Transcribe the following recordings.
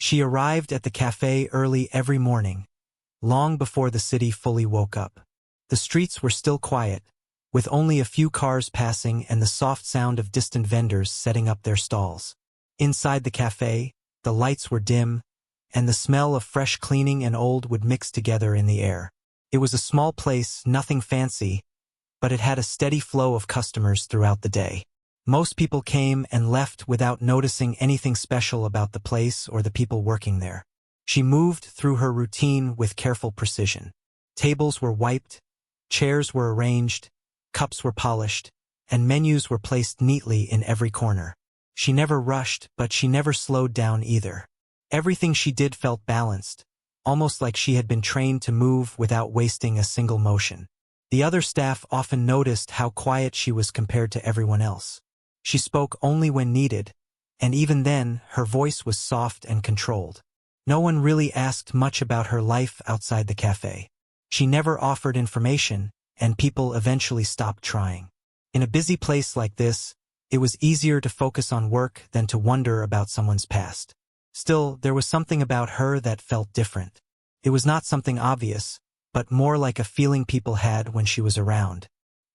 She arrived at the café early every morning, long before the city fully woke up. The streets were still quiet, with only a few cars passing and the soft sound of distant vendors setting up their stalls. Inside the café, the lights were dim, and the smell of fresh cleaning and old wood mixed together in the air. It was a small place, nothing fancy, but it had a steady flow of customers throughout the day. Most people came and left without noticing anything special about the place or the people working there. She moved through her routine with careful precision. Tables were wiped, chairs were arranged, cups were polished, and menus were placed neatly in every corner. She never rushed, but she never slowed down either. Everything she did felt balanced, almost like she had been trained to move without wasting a single motion. The other staff often noticed how quiet she was compared to everyone else. She spoke only when needed, and even then, her voice was soft and controlled. No one really asked much about her life outside the cafe. She never offered information, and people eventually stopped trying. In a busy place like this, it was easier to focus on work than to wonder about someone's past. Still, there was something about her that felt different. It was not something obvious, but more like a feeling people had when she was around.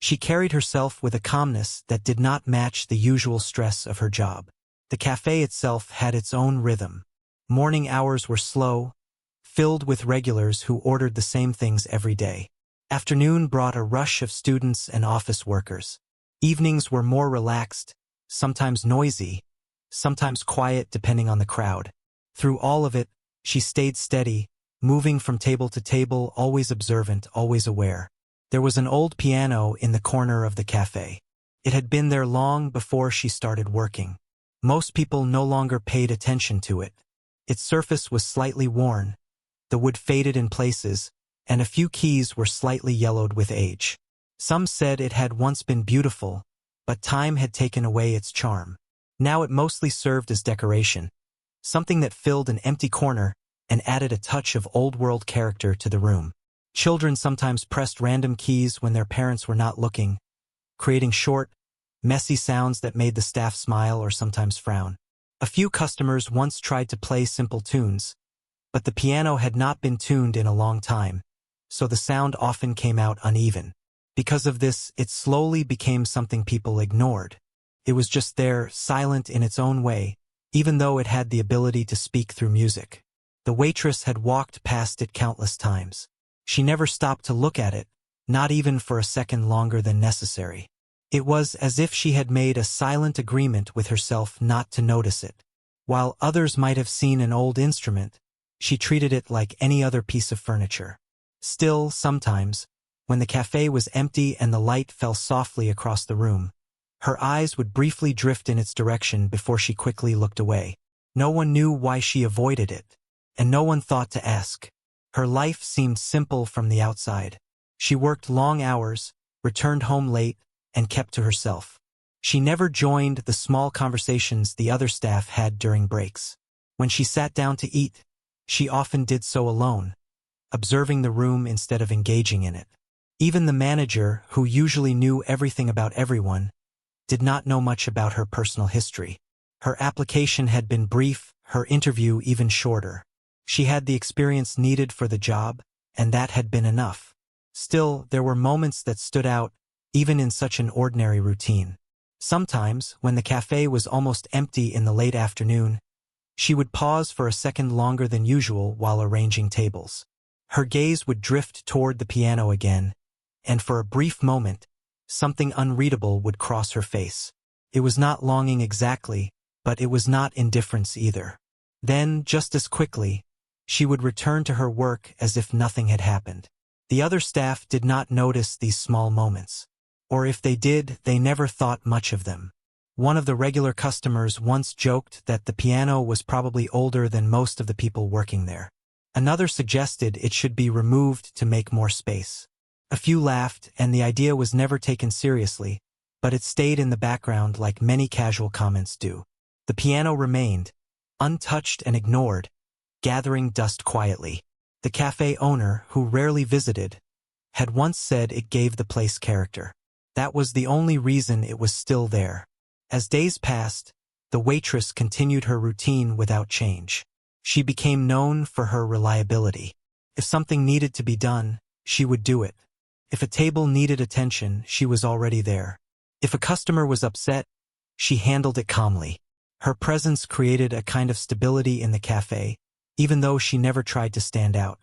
She carried herself with a calmness that did not match the usual stress of her job. The cafe itself had its own rhythm. Morning hours were slow, filled with regulars who ordered the same things every day. Afternoon brought a rush of students and office workers. Evenings were more relaxed, sometimes noisy, sometimes quiet depending on the crowd. Through all of it, she stayed steady, moving from table to table, always observant, always aware. There was an old piano in the corner of the cafe. It had been there long before she started working. Most people no longer paid attention to it. Its surface was slightly worn, the wood faded in places, and a few keys were slightly yellowed with age. Some said it had once been beautiful, but time had taken away its charm. Now it mostly served as decoration, something that filled an empty corner and added a touch of old-world character to the room. Children sometimes pressed random keys when their parents were not looking, creating short, messy sounds that made the staff smile or sometimes frown. A few customers once tried to play simple tunes, but the piano had not been tuned in a long time, so the sound often came out uneven. Because of this, it slowly became something people ignored. It was just there, silent in its own way, even though it had the ability to speak through music. The waitress had walked past it countless times. She never stopped to look at it, not even for a second longer than necessary. It was as if she had made a silent agreement with herself not to notice it. While others might have seen an old instrument, she treated it like any other piece of furniture. Still, sometimes, when the cafe was empty and the light fell softly across the room, her eyes would briefly drift in its direction before she quickly looked away. No one knew why she avoided it, and no one thought to ask. Her life seemed simple from the outside. She worked long hours, returned home late, and kept to herself. She never joined the small conversations the other staff had during breaks. When she sat down to eat, she often did so alone, observing the room instead of engaging in it. Even the manager, who usually knew everything about everyone, did not know much about her personal history. Her application had been brief, her interview even shorter. She had the experience needed for the job, and that had been enough. Still, there were moments that stood out, even in such an ordinary routine. Sometimes, when the cafe was almost empty in the late afternoon, she would pause for a second longer than usual while arranging tables. Her gaze would drift toward the piano again, and for a brief moment, something unreadable would cross her face. It was not longing exactly, but it was not indifference either. Then, just as quickly, she would return to her work as if nothing had happened. The other staff did not notice these small moments. Or if they did, they never thought much of them. One of the regular customers once joked that the piano was probably older than most of the people working there. Another suggested it should be removed to make more space. A few laughed, and the idea was never taken seriously, but it stayed in the background like many casual comments do. The piano remained, untouched and ignored, gathering dust quietly. The cafe owner, who rarely visited, had once said it gave the place character. That was the only reason it was still there. As days passed, the waitress continued her routine without change. She became known for her reliability. If something needed to be done, she would do it. If a table needed attention, she was already there. If a customer was upset, she handled it calmly. Her presence created a kind of stability in the cafe, even though she never tried to stand out.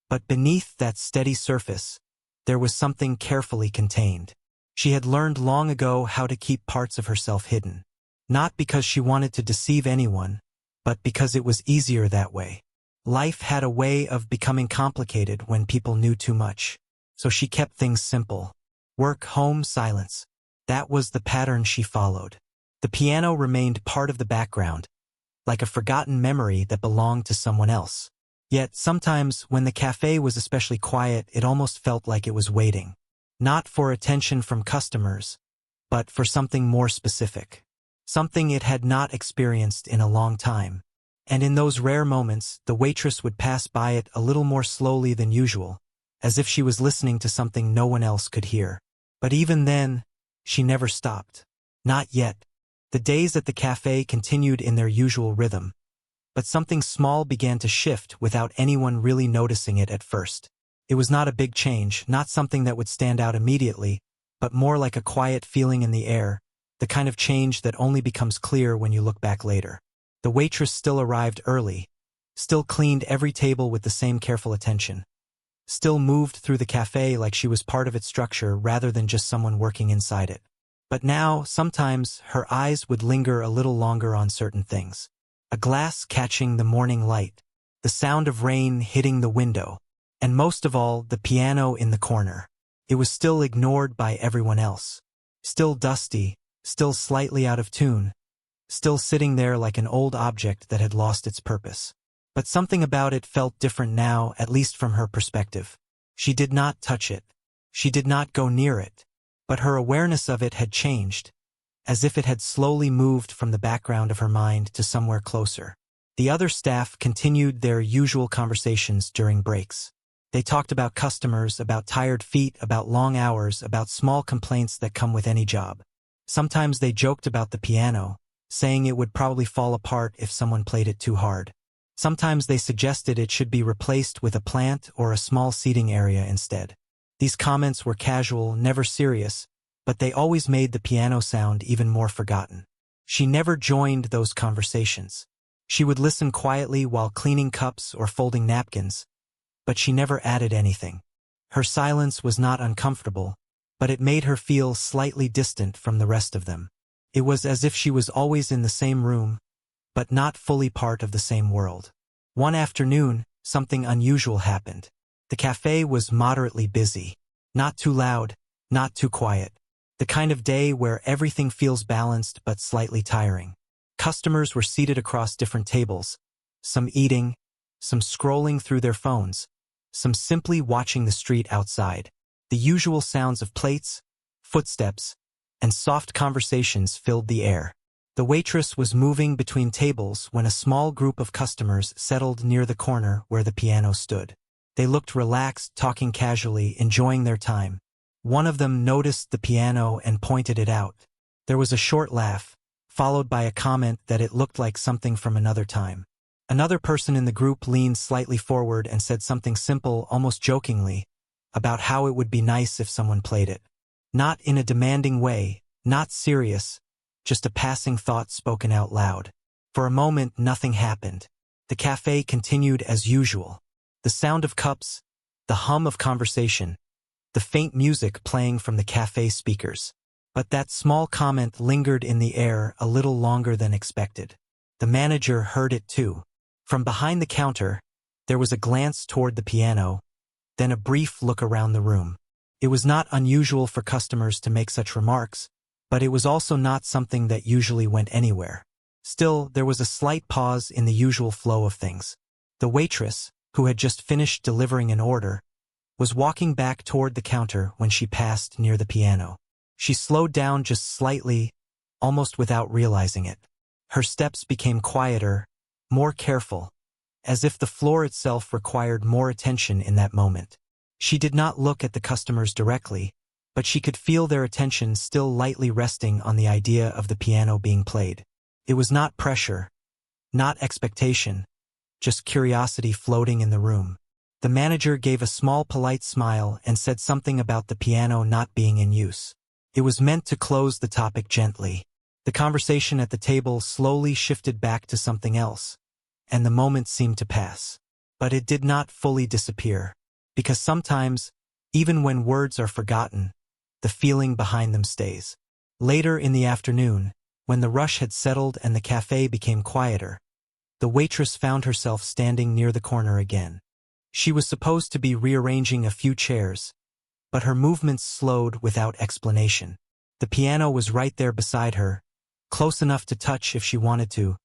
But beneath that steady surface, there was something carefully contained. She had learned long ago how to keep parts of herself hidden. Not because she wanted to deceive anyone, but because it was easier that way. Life had a way of becoming complicated when people knew too much. So she kept things simple. Work, home, silence. That was the pattern she followed. The piano remained part of the background, like a forgotten memory that belonged to someone else. Yet sometimes, when the cafe was especially quiet, it almost felt like it was waiting. Not for attention from customers, but for something more specific. Something it had not experienced in a long time. And in those rare moments, the waitress would pass by it a little more slowly than usual, as if she was listening to something no one else could hear. But even then, she never stopped. Not yet. The days at the cafe continued in their usual rhythm. But something small began to shift without anyone really noticing it at first. It was not a big change, not something that would stand out immediately, but more like a quiet feeling in the air, the kind of change that only becomes clear when you look back later. The waitress still arrived early, still cleaned every table with the same careful attention, still moved through the cafe like she was part of its structure rather than just someone working inside it. But now, sometimes, her eyes would linger a little longer on certain things. A glass catching the morning light, the sound of rain hitting the window, and most of all, the piano in the corner. It was still ignored by everyone else. Still dusty, still slightly out of tune, still sitting there like an old object that had lost its purpose. But something about it felt different now, at least from her perspective. She did not touch it. She did not go near it. But her awareness of it had changed, as if it had slowly moved from the background of her mind to somewhere closer. The other staff continued their usual conversations during breaks. They talked about customers, about tired feet, about long hours, about small complaints that come with any job. Sometimes they joked about the piano, saying it would probably fall apart if someone played it too hard. Sometimes they suggested it should be replaced with a plant or a small seating area instead. These comments were casual, never serious, but they always made the piano sound even more forgotten. She never joined those conversations. She would listen quietly while cleaning cups or folding napkins, but she never added anything. Her silence was not uncomfortable, but it made her feel slightly distant from the rest of them. It was as if she was always in the same room, but not fully part of the same world. One afternoon, something unusual happened. The cafe was moderately busy. Not too loud, not too quiet. The kind of day where everything feels balanced but slightly tiring. Customers were seated across different tables, some eating, some scrolling through their phones, some simply watching the street outside. The usual sounds of plates, footsteps, and soft conversations filled the air. The waitress was moving between tables when a small group of customers settled near the corner where the piano stood. They looked relaxed, talking casually, enjoying their time. One of them noticed the piano and pointed it out. There was a short laugh, followed by a comment that it looked like something from another time. Another person in the group leaned slightly forward and said something simple, almost jokingly, about how it would be nice if someone played it. Not in a demanding way, not serious, just a passing thought spoken out loud. For a moment, nothing happened. The cafe continued as usual. The sound of cups, the hum of conversation, the faint music playing from the cafe speakers. But that small comment lingered in the air a little longer than expected. The manager heard it too. From behind the counter, there was a glance toward the piano, then a brief look around the room. It was not unusual for customers to make such remarks, but it was also not something that usually went anywhere. Still, there was a slight pause in the usual flow of things. The waitress, who had just finished delivering an order, was walking back toward the counter when she passed near the piano. She slowed down just slightly, almost without realizing it. Her steps became quieter, more careful, as if the floor itself required more attention in that moment. She did not look at the customers directly, but she could feel their attention still lightly resting on the idea of the piano being played. It was not pressure, not expectation, just curiosity floating in the room. The manager gave a small polite smile and said something about the piano not being in use. It was meant to close the topic gently. The conversation at the table slowly shifted back to something else, and the moment seemed to pass. But it did not fully disappear, because sometimes, even when words are forgotten, the feeling behind them stays. Later in the afternoon, when the rush had settled and the café became quieter, the waitress found herself standing near the corner again. She was supposed to be rearranging a few chairs, but her movements slowed without explanation. The piano was right there beside her, close enough to touch if she wanted to,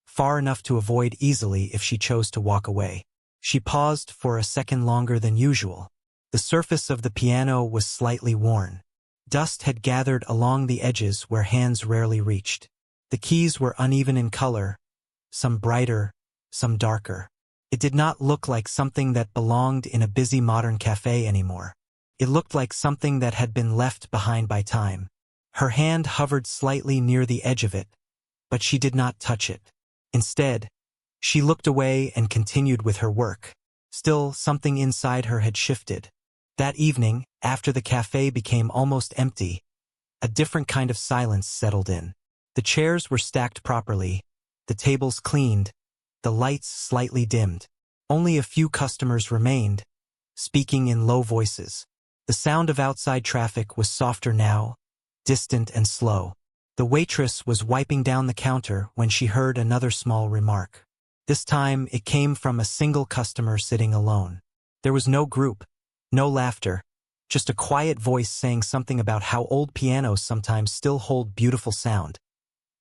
far enough to avoid easily if she chose to walk away. She paused for a second longer than usual. The surface of the piano was slightly worn. Dust had gathered along the edges where hands rarely reached. The keys were uneven in color, some brighter, some darker. It did not look like something that belonged in a busy modern cafe anymore. It looked like something that had been left behind by time. Her hand hovered slightly near the edge of it, but she did not touch it. Instead, she looked away and continued with her work. Still, something inside her had shifted. That evening, after the cafe became almost empty, a different kind of silence settled in. The chairs were stacked properly, the tables cleaned, the lights slightly dimmed. Only a few customers remained, speaking in low voices. The sound of outside traffic was softer now, distant and slow. The waitress was wiping down the counter when she heard another small remark. This time, it came from a single customer sitting alone. There was no group, no laughter, just a quiet voice saying something about how old pianos sometimes still hold beautiful sound,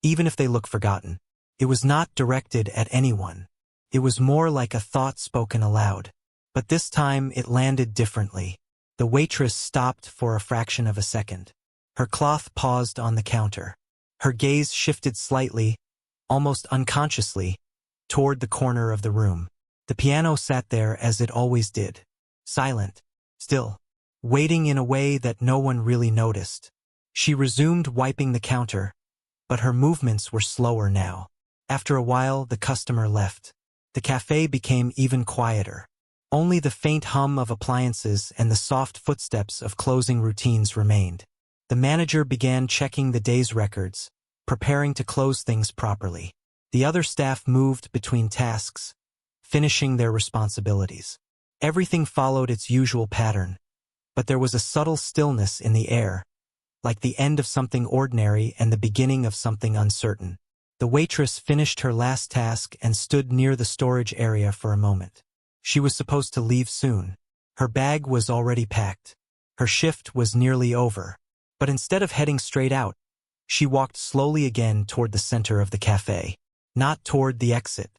even if they look forgotten. It was not directed at anyone. It was more like a thought spoken aloud. But this time it landed differently. The waitress stopped for a fraction of a second. Her cloth paused on the counter. Her gaze shifted slightly, almost unconsciously, toward the corner of the room. The piano sat there as it always did, silent, still, waiting in a way that no one really noticed. She resumed wiping the counter, but her movements were slower now. After a while, the customer left. The cafe became even quieter. Only the faint hum of appliances and the soft footsteps of closing routines remained. The manager began checking the day's records, preparing to close things properly. The other staff moved between tasks, finishing their responsibilities. Everything followed its usual pattern, but there was a subtle stillness in the air, like the end of something ordinary and the beginning of something uncertain. The waitress finished her last task and stood near the storage area for a moment. She was supposed to leave soon. Her bag was already packed. Her shift was nearly over. But instead of heading straight out, she walked slowly again toward the center of the cafe. Not toward the exit,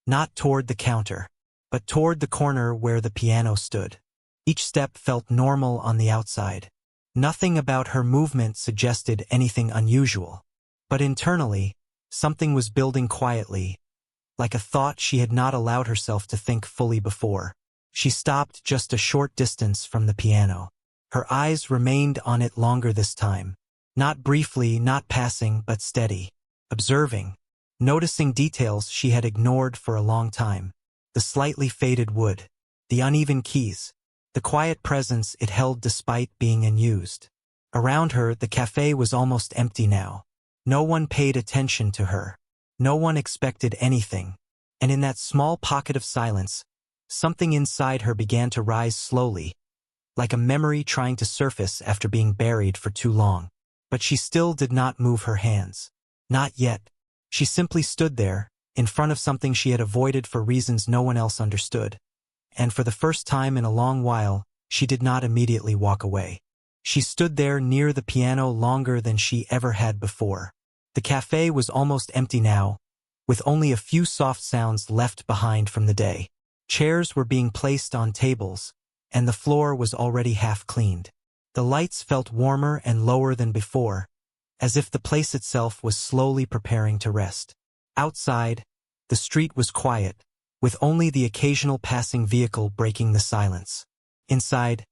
not toward the counter, but toward the corner where the piano stood. Each step felt normal on the outside. Nothing about her movement suggested anything unusual. But internally, something was building quietly, like a thought she had not allowed herself to think fully before. She stopped just a short distance from the piano. Her eyes remained on it longer this time. Not briefly, not passing, but steady. Observing, noticing details she had ignored for a long time. The slightly faded wood, the uneven keys, the quiet presence it held despite being unused. Around her, the cafe was almost empty now. No one paid attention to her. No one expected anything. And in that small pocket of silence, something inside her began to rise slowly, like a memory trying to surface after being buried for too long. But she still did not move her hands. Not yet. She simply stood there, in front of something she had avoided for reasons no one else understood. And for the first time in a long while, she did not immediately walk away. She stood there near the piano longer than she ever had before. The cafe was almost empty now, with only a few soft sounds left behind from the day. Chairs were being placed on tables, and the floor was already half cleaned. The lights felt warmer and lower than before, as if the place itself was slowly preparing to rest. Outside, the street was quiet, with only the occasional passing vehicle breaking the silence. Inside,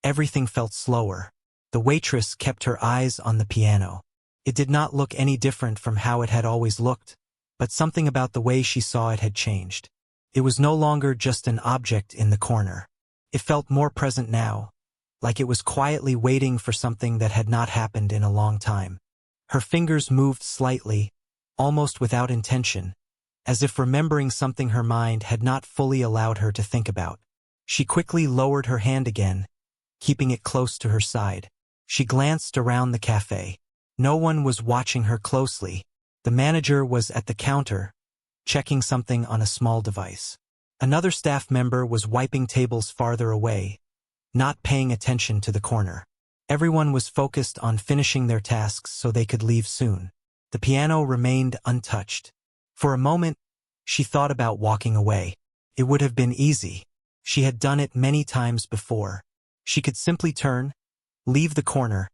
everything felt slower. The waitress kept her eyes on the piano. It did not look any different from how it had always looked, but something about the way she saw it had changed. It was no longer just an object in the corner. It felt more present now, like it was quietly waiting for something that had not happened in a long time. Her fingers moved slightly, almost without intention, as if remembering something her mind had not fully allowed her to think about. She quickly lowered her hand again, keeping it close to her side. She glanced around the cafe. No one was watching her closely. The manager was at the counter, checking something on a small device. Another staff member was wiping tables farther away, not paying attention to the corner. Everyone was focused on finishing their tasks so they could leave soon. The piano remained untouched. For a moment, she thought about walking away. It would have been easy. She had done it many times before. She could simply turn, leave the corner,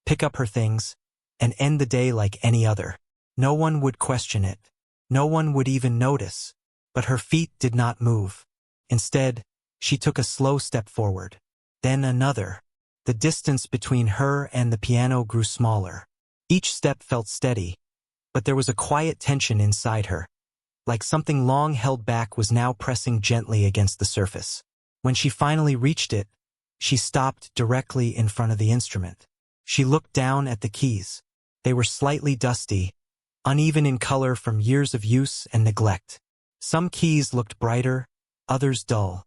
pick up her things, and end the day like any other. No one would question it. No one would even notice. But her feet did not move. Instead, she took a slow step forward. Then another. The distance between her and the piano grew smaller. Each step felt steady, but there was a quiet tension inside her. Like something long held back was now pressing gently against the surface. When she finally reached it, she stopped directly in front of the instrument. She looked down at the keys. They were slightly dusty, uneven in color from years of use and neglect. Some keys looked brighter, others dull,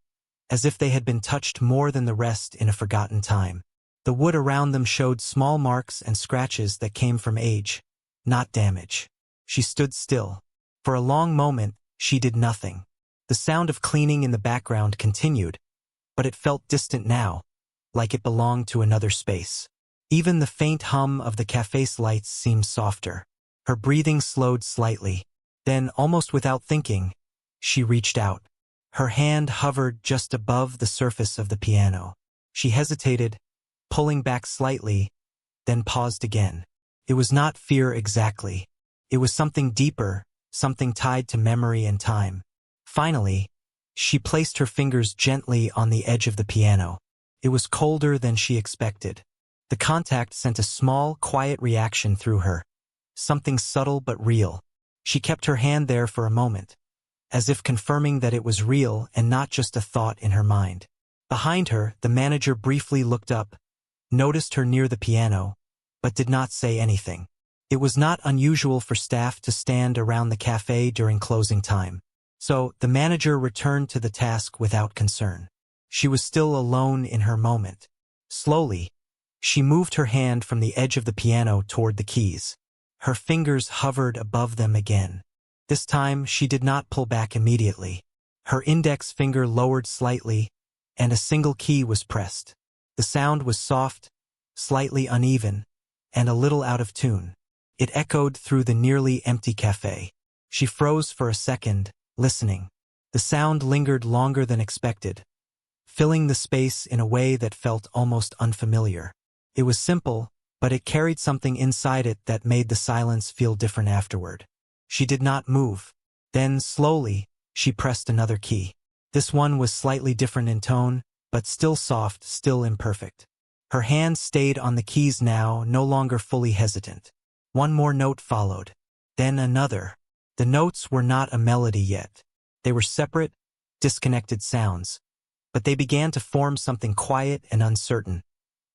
as if they had been touched more than the rest in a forgotten time. The wood around them showed small marks and scratches that came from age, not damage. She stood still. For a long moment, she did nothing. The sound of cleaning in the background continued, but it felt distant now, like it belonged to another space. Even the faint hum of the cafe's lights seemed softer. Her breathing slowed slightly. Then, almost without thinking, she reached out. Her hand hovered just above the surface of the piano. She hesitated, pulling back slightly, then paused again. It was not fear exactly. It was something deeper, something tied to memory and time. Finally, she placed her fingers gently on the edge of the piano. It was colder than she expected. The contact sent a small, quiet reaction through her. Something subtle but real. She kept her hand there for a moment, as if confirming that it was real and not just a thought in her mind. Behind her, the manager briefly looked up, noticed her near the piano, but did not say anything. It was not unusual for staff to stand around the cafe during closing time. So, the manager returned to the task without concern. She was still alone in her moment. Slowly, she moved her hand from the edge of the piano toward the keys. Her fingers hovered above them again. This time, she did not pull back immediately. Her index finger lowered slightly, and a single key was pressed. The sound was soft, slightly uneven, and a little out of tune. It echoed through the nearly empty cafe. She froze for a second, listening. The sound lingered longer than expected, filling the space in a way that felt almost unfamiliar. It was simple, but it carried something inside it that made the silence feel different afterward. She did not move. Then, slowly, she pressed another key. This one was slightly different in tone, but still soft, still imperfect. Her hand stayed on the keys now, no longer fully hesitant. One more note followed. Then another. The notes were not a melody yet. They were separate, disconnected sounds. But they began to form something quiet and uncertain,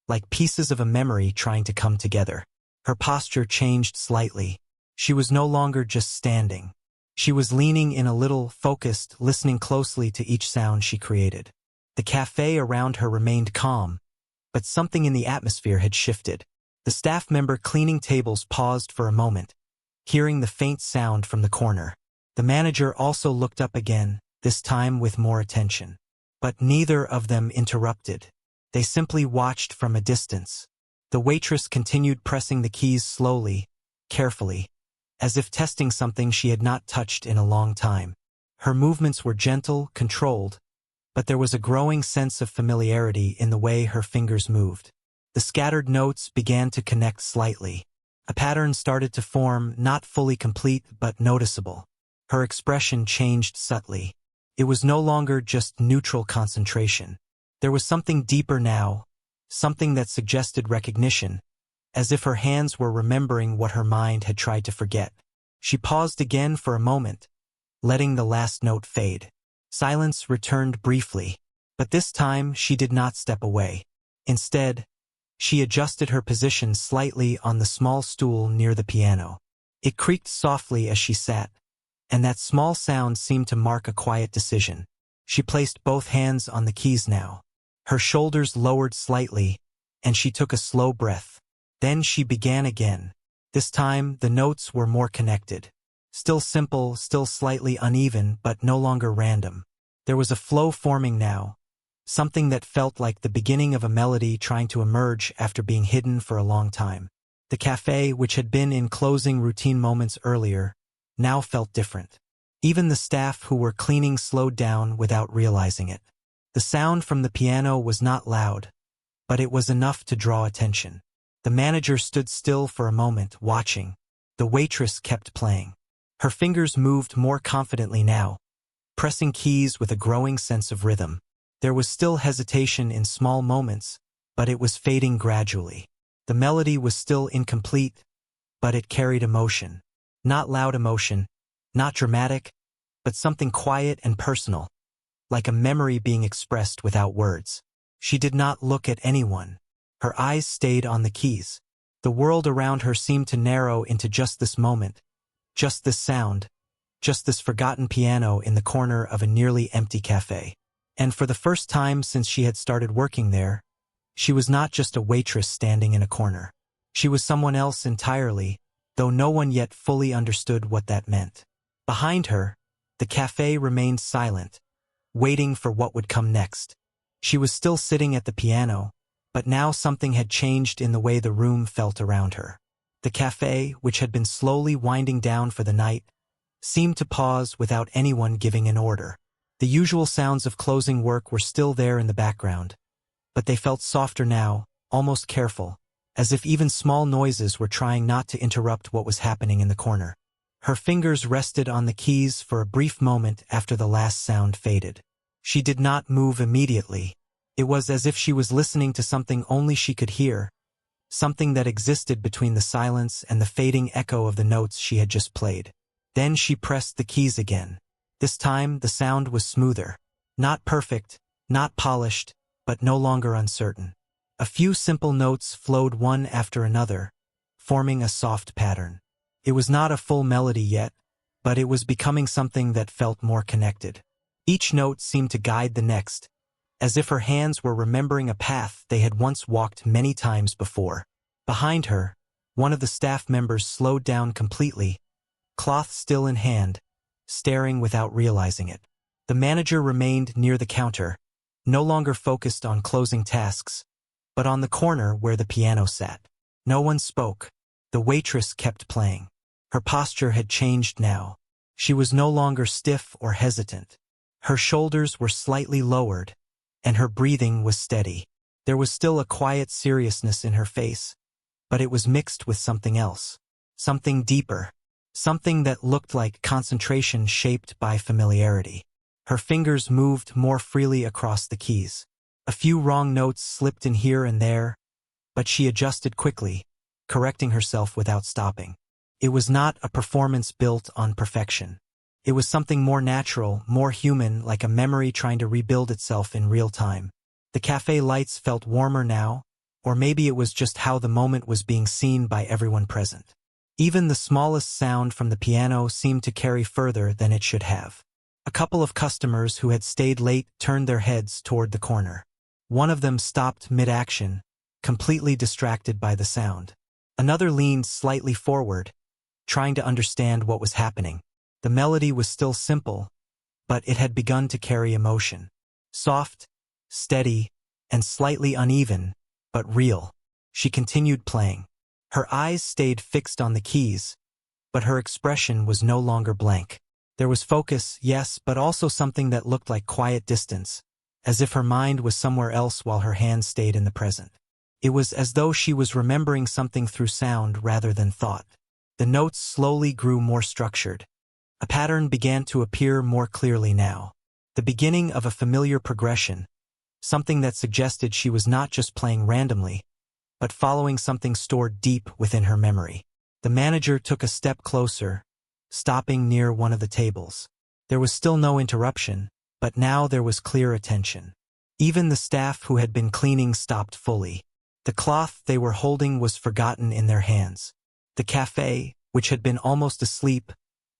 like pieces of a memory trying to come together. Her posture changed slightly. She was no longer just standing. She was leaning in a little, focused, listening closely to each sound she created. The cafe around her remained calm, but something in the atmosphere had shifted. The staff member cleaning tables paused for a moment, hearing the faint sound from the corner. The manager also looked up again, this time with more attention. But neither of them interrupted. They simply watched from a distance. The waitress continued pressing the keys slowly, carefully, as if testing something she had not touched in a long time. Her movements were gentle, controlled, but there was a growing sense of familiarity in the way her fingers moved. The scattered notes began to connect slightly. A pattern started to form, not fully complete but noticeable. Her expression changed subtly. It was no longer just neutral concentration. There was something deeper now, something that suggested recognition, as if her hands were remembering what her mind had tried to forget. She paused again for a moment, letting the last note fade. Silence returned briefly, but this time she did not step away. Instead, she adjusted her position slightly on the small stool near the piano. It creaked softly as she sat, and that small sound seemed to mark a quiet decision. She placed both hands on the keys now. Her shoulders lowered slightly, and she took a slow breath. Then she began again. This time, the notes were more connected. Still simple, still slightly uneven, but no longer random. There was a flow forming now, something that felt like the beginning of a melody trying to emerge after being hidden for a long time. The café, which had been in closing routine moments earlier, now felt different. Even the staff who were cleaning slowed down without realizing it. The sound from the piano was not loud, but it was enough to draw attention. The manager stood still for a moment, watching. The waitress kept playing. Her fingers moved more confidently now, pressing keys with a growing sense of rhythm. There was still hesitation in small moments, but it was fading gradually. The melody was still incomplete, but it carried emotion. Not loud emotion, not dramatic, but something quiet and personal, like a memory being expressed without words. She did not look at anyone. Her eyes stayed on the keys. The world around her seemed to narrow into just this moment, just this sound, just this forgotten piano in the corner of a nearly empty cafe. And for the first time since she had started working there, she was not just a waitress standing in a corner. She was someone else entirely, though no one yet fully understood what that meant. Behind her, the cafe remained silent, waiting for what would come next. She was still sitting at the piano, but now something had changed in the way the room felt around her. The cafe, which had been slowly winding down for the night, seemed to pause without anyone giving an order. The usual sounds of closing work were still there in the background, but they felt softer now, almost careful, as if even small noises were trying not to interrupt what was happening in the corner. Her fingers rested on the keys for a brief moment after the last sound faded. She did not move immediately. It was as if she was listening to something only she could hear, something that existed between the silence and the fading echo of the notes she had just played. Then she pressed the keys again. This time, the sound was smoother. Not perfect, not polished, but no longer uncertain. A few simple notes flowed one after another, forming a soft pattern. It was not a full melody yet, but it was becoming something that felt more connected. Each note seemed to guide the next, as if her hands were remembering a path they had once walked many times before. Behind her, one of the staff members slowed down completely, cloth still in hand, staring without realizing it. The manager remained near the counter, no longer focused on closing tasks, but on the corner where the piano sat. No one spoke. The waitress kept playing. Her posture had changed now. She was no longer stiff or hesitant. Her shoulders were slightly lowered, and her breathing was steady. There was still a quiet seriousness in her face, but it was mixed with something else, something deeper, something that looked like concentration shaped by familiarity. Her fingers moved more freely across the keys. A few wrong notes slipped in here and there, but she adjusted quickly, correcting herself without stopping. It was not a performance built on perfection. It was something more natural, more human, like a memory trying to rebuild itself in real time. The cafe lights felt warmer now, or maybe it was just how the moment was being seen by everyone present. Even the smallest sound from the piano seemed to carry further than it should have. A couple of customers who had stayed late turned their heads toward the corner. One of them stopped mid-action, completely distracted by the sound. Another leaned slightly forward, trying to understand what was happening. The melody was still simple, but it had begun to carry emotion. Soft, steady, and slightly uneven, but real. She continued playing. Her eyes stayed fixed on the keys, but her expression was no longer blank. There was focus, yes, but also something that looked like quiet distance, as if her mind was somewhere else while her hands stayed in the present. It was as though she was remembering something through sound rather than thought. The notes slowly grew more structured. A pattern began to appear more clearly now. The beginning of a familiar progression, something that suggested she was not just playing randomly, but following something stored deep within her memory. The manager took a step closer, stopping near one of the tables. There was still no interruption, but now there was clear attention. Even the staff who had been cleaning stopped fully. The cloth they were holding was forgotten in their hands. The café, which had been almost asleep,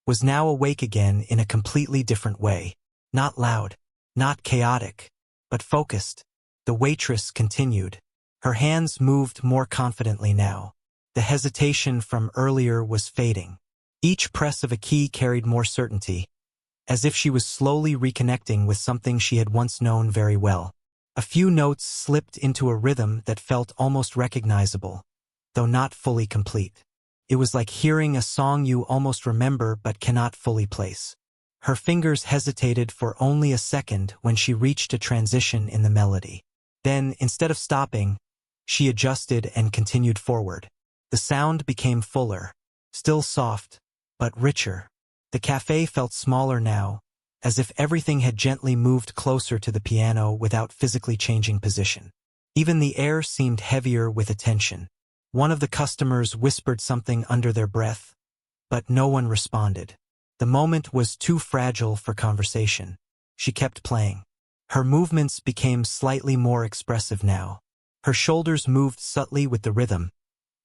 was now awake again in a completely different way. Not loud, not chaotic, but focused. The waitress continued. Her hands moved more confidently now. The hesitation from earlier was fading. Each press of a key carried more certainty, as if she was slowly reconnecting with something she had once known very well. A few notes slipped into a rhythm that felt almost recognizable, though not fully complete. It was like hearing a song you almost remember but cannot fully place. Her fingers hesitated for only a second when she reached a transition in the melody. Then, instead of stopping, she adjusted and continued forward. The sound became fuller, still soft, but richer. The café felt smaller now, as if everything had gently moved closer to the piano without physically changing position. Even the air seemed heavier with attention. One of the customers whispered something under their breath, but no one responded. The moment was too fragile for conversation. She kept playing. Her movements became slightly more expressive now. Her shoulders moved subtly with the rhythm,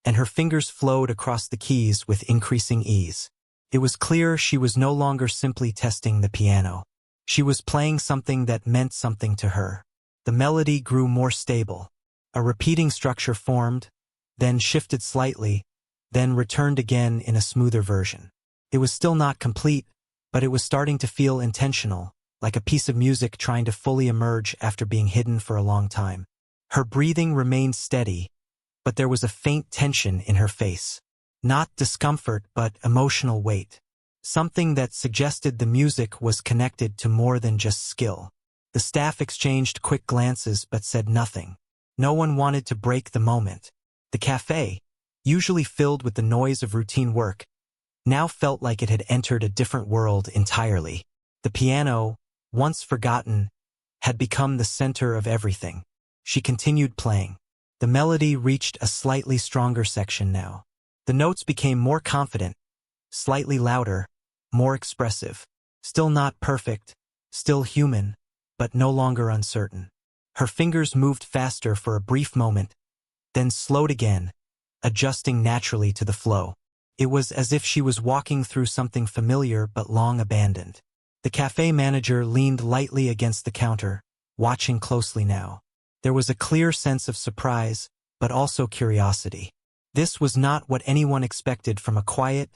and her fingers flowed across the keys with increasing ease. It was clear she was no longer simply testing the piano. She was playing something that meant something to her. The melody grew more stable. A repeating structure formed, then shifted slightly, then returned again in a smoother version. It was still not complete, but it was starting to feel intentional, like a piece of music trying to fully emerge after being hidden for a long time. Her breathing remained steady, but there was a faint tension in her face. Not discomfort, but emotional weight. Something that suggested the music was connected to more than just skill. The staff exchanged quick glances but said nothing. No one wanted to break the moment. The café, usually filled with the noise of routine work, now felt like it had entered a different world entirely. The piano, once forgotten, had become the center of everything. She continued playing. The melody reached a slightly stronger section now. The notes became more confident, slightly louder, more expressive. Still not perfect, still human, but no longer uncertain. Her fingers moved faster for a brief moment, then slowed again, adjusting naturally to the flow. It was as if she was walking through something familiar but long abandoned. The café manager leaned lightly against the counter, watching closely now. There was a clear sense of surprise, but also curiosity. This was not what anyone expected from a quiet,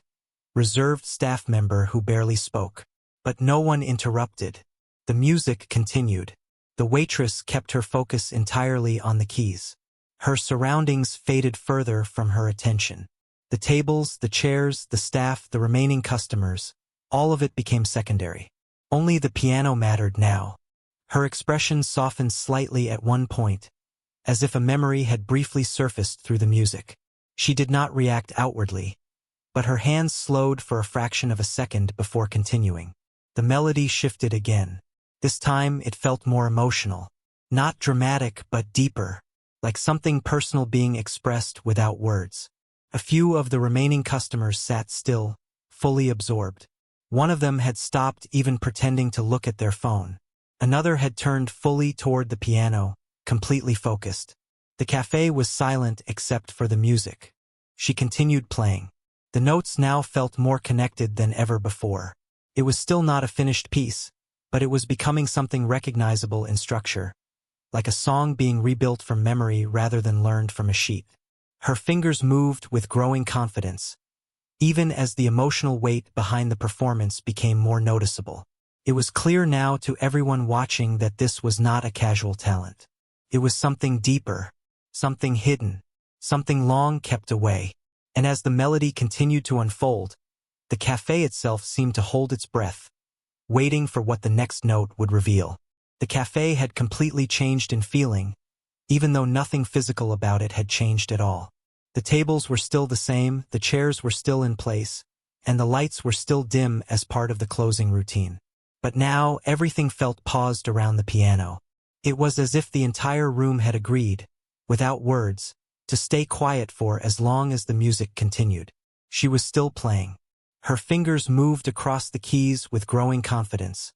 reserved staff member who barely spoke. But no one interrupted. The music continued. The waitress kept her focus entirely on the keys. Her surroundings faded further from her attention. The tables, the chairs, the staff, the remaining customers, all of it became secondary. Only the piano mattered now. Her expression softened slightly at one point, as if a memory had briefly surfaced through the music. She did not react outwardly, but her hands slowed for a fraction of a second before continuing. The melody shifted again. This time it felt more emotional. Not dramatic, but deeper, like something personal being expressed without words. A few of the remaining customers sat still, fully absorbed. One of them had stopped even pretending to look at their phone. Another had turned fully toward the piano, completely focused. The café was silent except for the music. She continued playing. The notes now felt more connected than ever before. It was still not a finished piece, but it was becoming something recognizable in structure, like a song being rebuilt from memory rather than learned from a sheet. Her fingers moved with growing confidence, even as the emotional weight behind the performance became more noticeable. It was clear now to everyone watching that this was not a casual talent. It was something deeper, something hidden, something long kept away. And as the melody continued to unfold, the café itself seemed to hold its breath, waiting for what the next note would reveal. The café had completely changed in feeling, even though nothing physical about it had changed at all. The tables were still the same, the chairs were still in place, and the lights were still dim as part of the closing routine. But now everything felt paused around the piano. It was as if the entire room had agreed, without words, to stay quiet for as long as the music continued. She was still playing. Her fingers moved across the keys with growing confidence,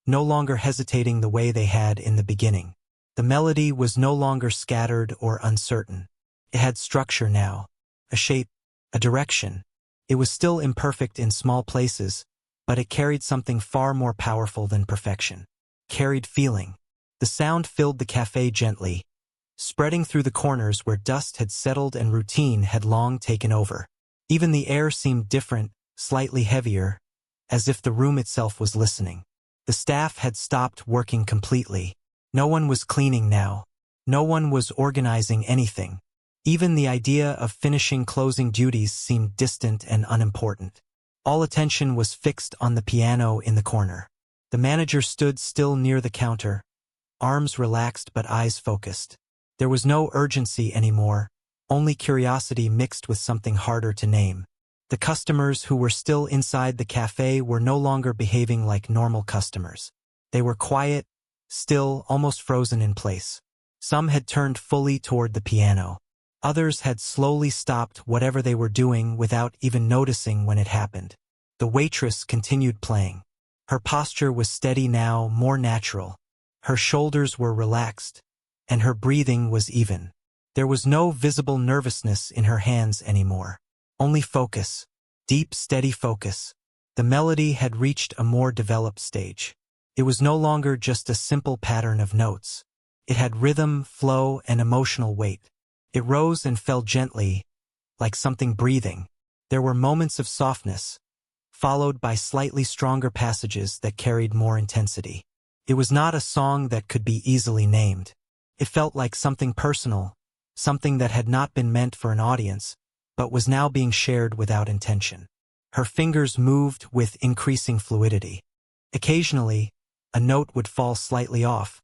no longer hesitating the way they had in the beginning. The melody was no longer scattered or uncertain. It had structure now, a shape, a direction. It was still imperfect in small places, but it carried something far more powerful than perfection. Carried feeling. The sound filled the cafe gently, spreading through the corners where dust had settled and routine had long taken over. Even the air seemed different, slightly heavier, as if the room itself was listening. The staff had stopped working completely. No one was cleaning now. No one was organizing anything. Even the idea of finishing closing duties seemed distant and unimportant. All attention was fixed on the piano in the corner. The manager stood still near the counter, arms relaxed but eyes focused. There was no urgency anymore, only curiosity mixed with something harder to name. The customers who were still inside the cafe were no longer behaving like normal customers. They were quiet, still, almost frozen in place. Some had turned fully toward the piano. Others had slowly stopped whatever they were doing without even noticing when it happened. The waitress continued playing. Her posture was steady now, more natural. Her shoulders were relaxed, and her breathing was even. There was no visible nervousness in her hands anymore. Only focus. Deep, steady focus. The melody had reached a more developed stage. It was no longer just a simple pattern of notes. It had rhythm, flow, and emotional weight. It rose and fell gently, like something breathing. There were moments of softness, followed by slightly stronger passages that carried more intensity. It was not a song that could be easily named. It felt like something personal, something that had not been meant for an audience, but was now being shared without intention. Her fingers moved with increasing fluidity. Occasionally, a note would fall slightly off,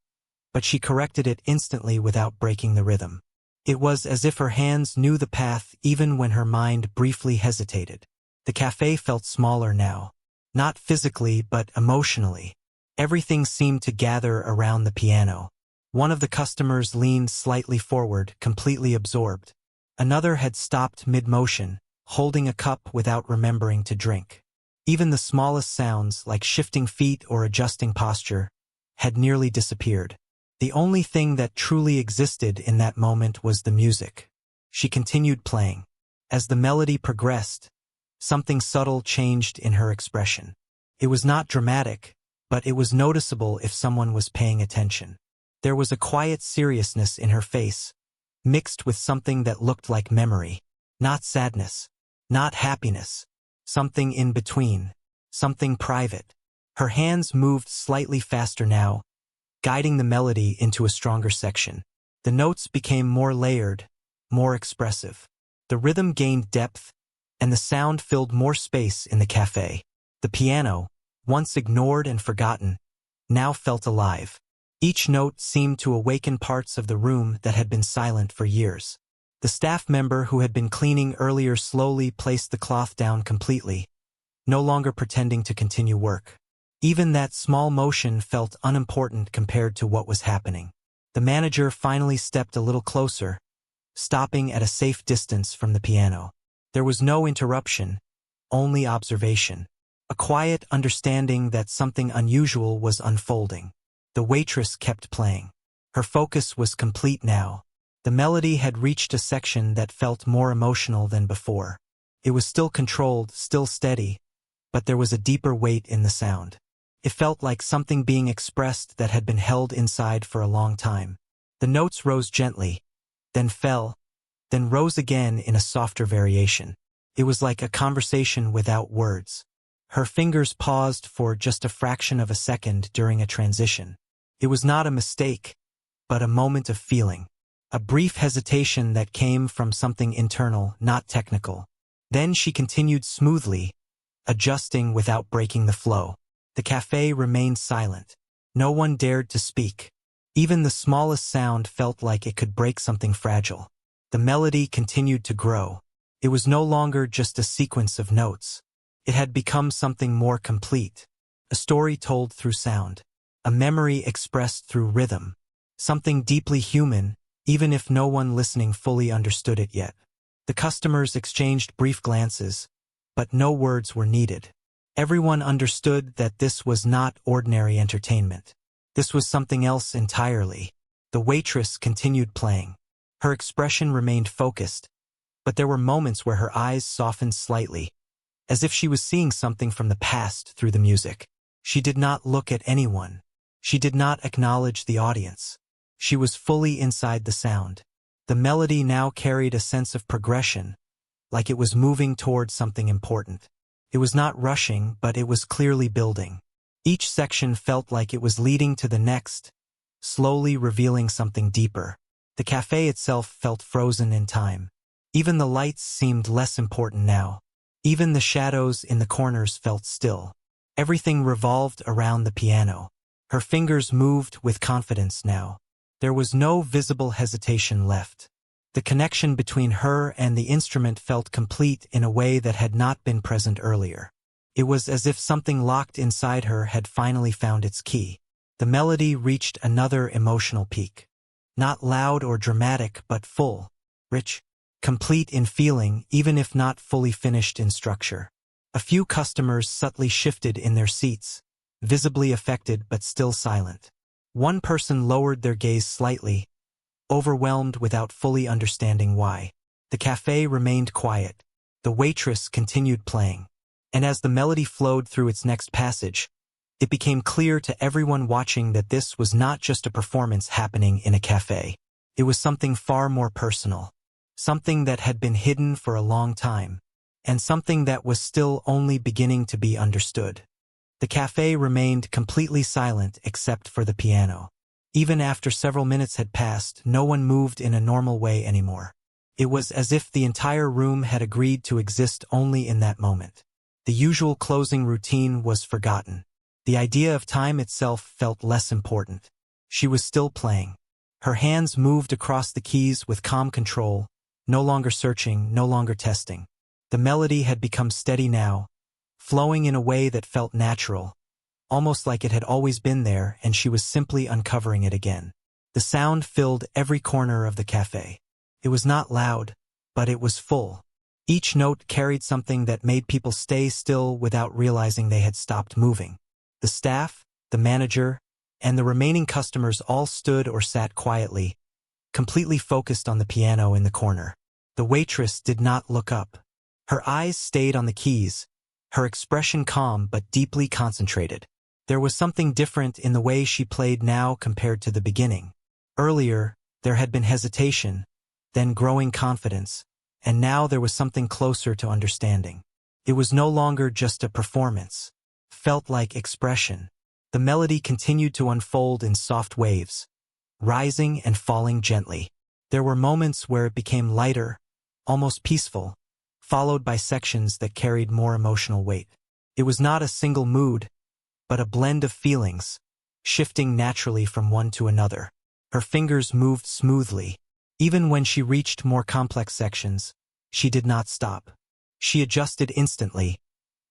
but she corrected it instantly without breaking the rhythm. It was as if her hands knew the path even when her mind briefly hesitated. The cafe felt smaller now, not physically but emotionally. Everything seemed to gather around the piano. One of the customers leaned slightly forward, completely absorbed. Another had stopped mid-motion, holding a cup without remembering to drink. Even the smallest sounds, like shifting feet or adjusting posture, had nearly disappeared. The only thing that truly existed in that moment was the music. She continued playing. As the melody progressed, something subtle changed in her expression. It was not dramatic, but it was noticeable if someone was paying attention. There was a quiet seriousness in her face, mixed with something that looked like memory. Not sadness, not happiness, something in between, something private. Her hands moved slightly faster now, guiding the melody into a stronger section. The notes became more layered, more expressive. The rhythm gained depth, and the sound filled more space in the cafe. The piano, once ignored and forgotten, now felt alive. Each note seemed to awaken parts of the room that had been silent for years. The staff member who had been cleaning earlier slowly placed the cloth down completely, no longer pretending to continue work. Even that small motion felt unimportant compared to what was happening. The manager finally stepped a little closer, stopping at a safe distance from the piano. There was no interruption, only observation. A quiet understanding that something unusual was unfolding. The waitress kept playing. Her focus was complete now. The melody had reached a section that felt more emotional than before. It was still controlled, still steady, but there was a deeper weight in the sound. It felt like something being expressed that had been held inside for a long time. The notes rose gently, then fell, then rose again in a softer variation. It was like a conversation without words. Her fingers paused for just a fraction of a second during a transition. It was not a mistake, but a moment of feeling. A brief hesitation that came from something internal, not technical. Then she continued smoothly, adjusting without breaking the flow. The cafe remained silent. No one dared to speak. Even the smallest sound felt like it could break something fragile. The melody continued to grow. It was no longer just a sequence of notes. It had become something more complete. A story told through sound. A memory expressed through rhythm. Something deeply human, even if no one listening fully understood it yet. The customers exchanged brief glances, but no words were needed. Everyone understood that this was not ordinary entertainment. This was something else entirely. The waitress continued playing. Her expression remained focused, but there were moments where her eyes softened slightly, as if she was seeing something from the past through the music. She did not look at anyone. She did not acknowledge the audience. She was fully inside the sound. The melody now carried a sense of progression, like it was moving toward something important. It was not rushing, but it was clearly building. Each section felt like it was leading to the next, slowly revealing something deeper. The café itself felt frozen in time. Even the lights seemed less important now. Even the shadows in the corners felt still. Everything revolved around the piano. Her fingers moved with confidence now. There was no visible hesitation left. The connection between her and the instrument felt complete in a way that had not been present earlier. It was as if something locked inside her had finally found its key. The melody reached another emotional peak. Not loud or dramatic, but full, rich, complete in feeling, even if not fully finished in structure. A few customers subtly shifted in their seats, visibly affected but still silent. One person lowered their gaze slightly, overwhelmed without fully understanding why. The café remained quiet. The waitress continued playing. And as the melody flowed through its next passage, it became clear to everyone watching that this was not just a performance happening in a café. It was something far more personal. Something that had been hidden for a long time. And something that was still only beginning to be understood. The café remained completely silent except for the piano. Even after several minutes had passed, no one moved in a normal way anymore. It was as if the entire room had agreed to exist only in that moment. The usual closing routine was forgotten. The idea of time itself felt less important. She was still playing. Her hands moved across the keys with calm control, no longer searching, no longer testing. The melody had become steady now, flowing in a way that felt natural, almost like it had always been there and she was simply uncovering it again. The sound filled every corner of the café. It was not loud, but it was full. Each note carried something that made people stay still without realizing they had stopped moving. The staff, the manager, and the remaining customers all stood or sat quietly, completely focused on the piano in the corner. The waitress did not look up. Her eyes stayed on the keys, her expression calm but deeply concentrated. There was something different in the way she played now compared to the beginning. Earlier, there had been hesitation, then growing confidence, and now there was something closer to understanding. It was no longer just a performance. Felt like expression. The melody continued to unfold in soft waves, rising and falling gently. There were moments where it became lighter, almost peaceful, followed by sections that carried more emotional weight. It was not a single mood, but a blend of feelings, shifting naturally from one to another. Her fingers moved smoothly. Even when she reached more complex sections, she did not stop. She adjusted instantly,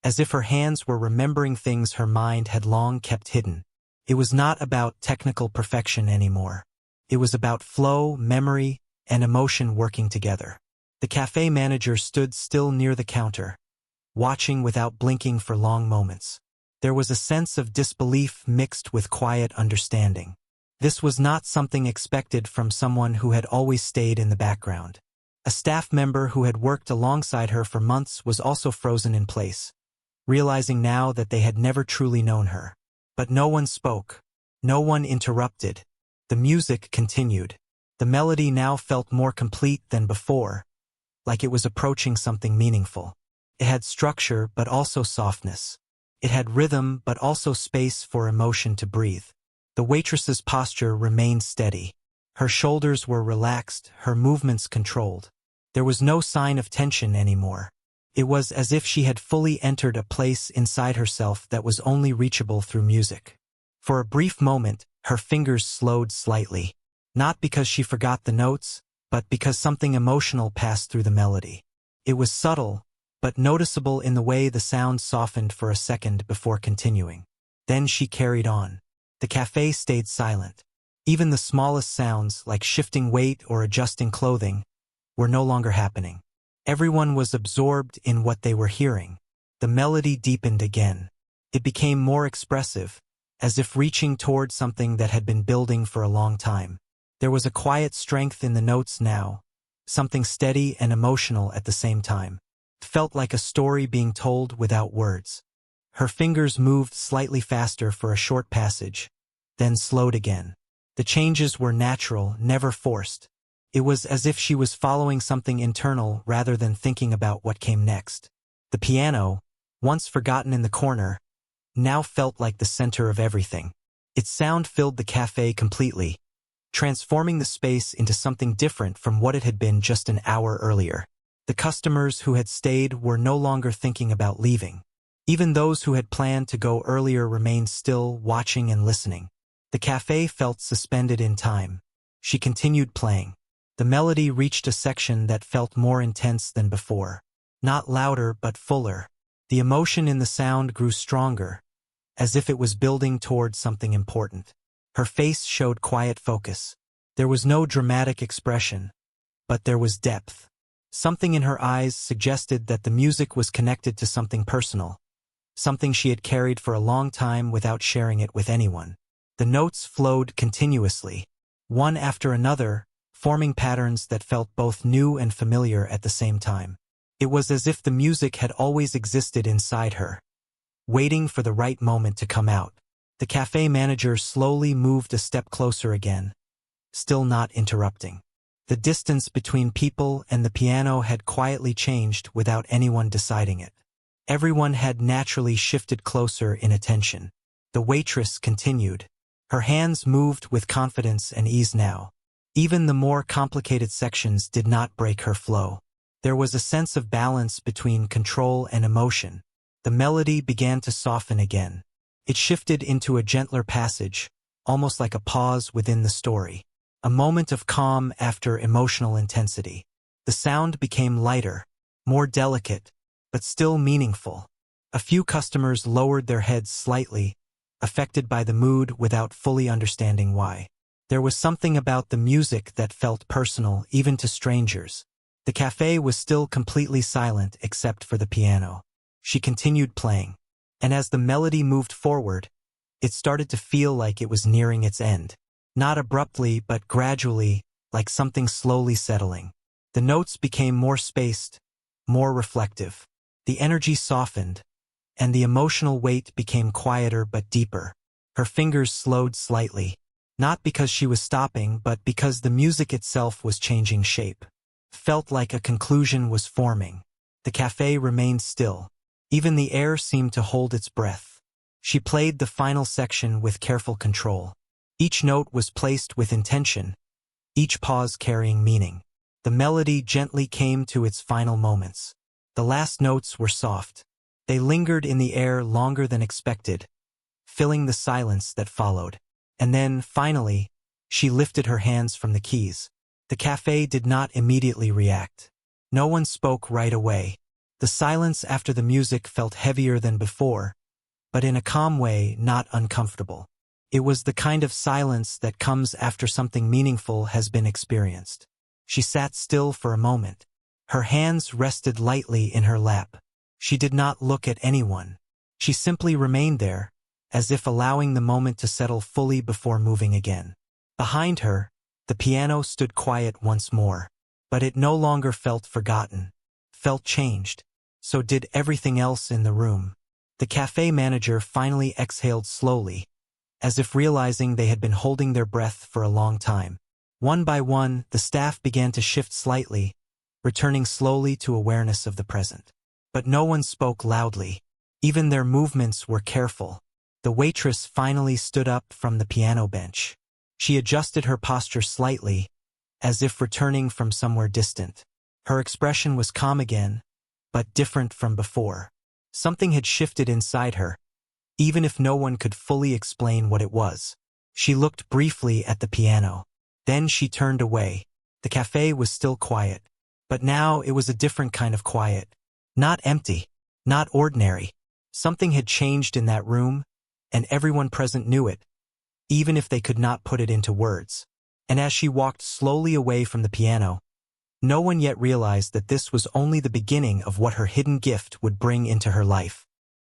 as if her hands were remembering things her mind had long kept hidden. It was not about technical perfection anymore. It was about flow, memory, and emotion working together. The café manager stood still near the counter, watching without blinking for long moments. There was a sense of disbelief mixed with quiet understanding. This was not something expected from someone who had always stayed in the background. A staff member who had worked alongside her for months was also frozen in place, realizing now that they had never truly known her. But no one spoke. No one interrupted. The music continued. The melody now felt more complete than before, like it was approaching something meaningful. It had structure but also softness. It had rhythm but also space for emotion to breathe. The waitress's posture remained steady. Her shoulders were relaxed, her movements controlled. There was no sign of tension anymore. It was as if she had fully entered a place inside herself that was only reachable through music. For a brief moment, her fingers slowed slightly. Not because she forgot the notes, but because something emotional passed through the melody. It was subtle, but noticeable in the way the sound softened for a second before continuing. Then she carried on. The café stayed silent. Even the smallest sounds, like shifting weight or adjusting clothing, were no longer happening. Everyone was absorbed in what they were hearing. The melody deepened again. It became more expressive, as if reaching toward something that had been building for a long time. There was a quiet strength in the notes now, something steady and emotional at the same time. It felt like a story being told without words. Her fingers moved slightly faster for a short passage, then slowed again. The changes were natural, never forced. It was as if she was following something internal rather than thinking about what came next. The piano, once forgotten in the corner, now felt like the center of everything. Its sound filled the cafe completely, transforming the space into something different from what it had been just an hour earlier. The customers who had stayed were no longer thinking about leaving. Even those who had planned to go earlier remained still, watching and listening. The cafe felt suspended in time. She continued playing. The melody reached a section that felt more intense than before. Not louder, but fuller. The emotion in the sound grew stronger, as if it was building toward something important. Her face showed quiet focus. There was no dramatic expression, but there was depth. Something in her eyes suggested that the music was connected to something personal, something she had carried for a long time without sharing it with anyone. The notes flowed continuously, one after another, forming patterns that felt both new and familiar at the same time. It was as if the music had always existed inside her, waiting for the right moment to come out. The cafe manager slowly moved a step closer again, still not interrupting. The distance between people and the piano had quietly changed without anyone deciding it. Everyone had naturally shifted closer in attention. The waitress continued. Her hands moved with confidence and ease now. Even the more complicated sections did not break her flow. There was a sense of balance between control and emotion. The melody began to soften again. It shifted into a gentler passage, almost like a pause within the story. A moment of calm after emotional intensity. The sound became lighter, more delicate, but still meaningful. A few customers lowered their heads slightly, affected by the mood without fully understanding why. There was something about the music that felt personal, even to strangers. The cafe was still completely silent except for the piano. She continued playing, and as the melody moved forward, it started to feel like it was nearing its end. Not abruptly, but gradually, like something slowly settling. The notes became more spaced, more reflective. The energy softened, and the emotional weight became quieter but deeper. Her fingers slowed slightly, not because she was stopping, but because the music itself was changing shape. Felt like a conclusion was forming. The cafe remained still. Even the air seemed to hold its breath. She played the final section with careful control. Each note was placed with intention, each pause carrying meaning. The melody gently came to its final moments. The last notes were soft. They lingered in the air longer than expected, filling the silence that followed. And then, finally, she lifted her hands from the keys. The cafe did not immediately react. No one spoke right away. The silence after the music felt heavier than before, but in a calm way, not uncomfortable. It was the kind of silence that comes after something meaningful has been experienced. She sat still for a moment. Her hands rested lightly in her lap. She did not look at anyone. She simply remained there, as if allowing the moment to settle fully before moving again. Behind her, the piano stood quiet once more, but it no longer felt forgotten, felt changed. So did everything else in the room. The cafe manager finally exhaled slowly, as if realizing they had been holding their breath for a long time. One by one, the staff began to shift slightly, returning slowly to awareness of the present. But no one spoke loudly. Even their movements were careful. The waitress finally stood up from the piano bench. She adjusted her posture slightly, as if returning from somewhere distant. Her expression was calm again, but different from before. Something had shifted inside her, even if no one could fully explain what it was. She looked briefly at the piano. Then she turned away. The cafe was still quiet, but now it was a different kind of quiet. Not empty, not ordinary. Something had changed in that room, and everyone present knew it, even if they could not put it into words. And as she walked slowly away from the piano, No one yet realized that this was only the beginning of what her hidden gift would bring into her life.